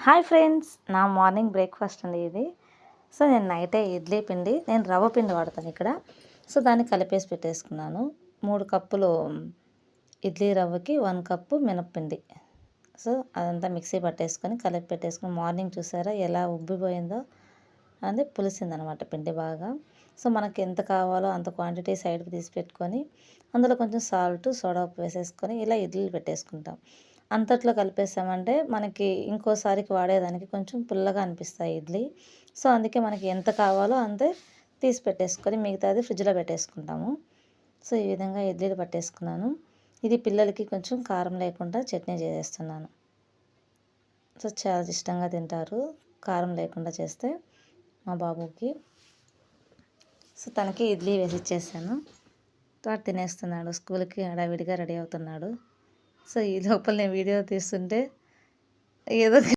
Hi friends, నా morning breakfast అండి ఇది. సో నేను నైటే ఇడ్లీ పిండి, నేను రవ్వ పిండి వాడతాను ఇక్కడ. సో దాన్ని కలిపేసి పెట్టేసుకున్నాను. 3 కప్పులు ఇడ్లీ రవ్వకి 1 కప్పు మినప్పిండి. సో అదంతా మిక్సీ పట్టేసుకొని కలిపి పెట్టేసుకొని మార్నింగ్ చూసారా ఎలా ఉబ్బిపోయిందో, అది పులిసిందనమాట పిండి బాగా. సో మనకి ఎంత కావాలో అంత క్వాంటిటీ సైడ్కి తీసి పెట్టుకొని అందులో కొంచెం సాల్ట్, సోడా ఉప్పు వేసేసుకొని ఇలా ఇడ్లీలు పెట్టేసుకుంటాం. అంతట్లో కలిపేసామంటే మనకి ఇంకోసారికి వాడేదానికి కొంచెం పుల్లగా అనిపిస్తాయి ఇడ్లీ. సో అందుకే మనకి ఎంత కావాలో అంతే తీసి పెట్టేసుకొని మిగతాది ఫ్రిడ్జ్లో పెట్టేసుకుంటాము. సో ఈ విధంగా ఇడ్లీలు పట్టేసుకున్నాను. ఇది పిల్లలకి కొంచెం కారం లేకుండా చట్నీ చేసేస్తున్నాను. సో చాలా ఇష్టంగా తింటారు కారం లేకుండా చేస్తే మా బాబుకి. సో తనకి ఇడ్లీ వేసి ఇచ్చేసాను. వాడు తినేస్తున్నాడు, స్కూల్కి హడావిడిగా రెడీ అవుతున్నాడు. సో ఈ లోపల నేను వీడియో తీస్తుంటే ఏదో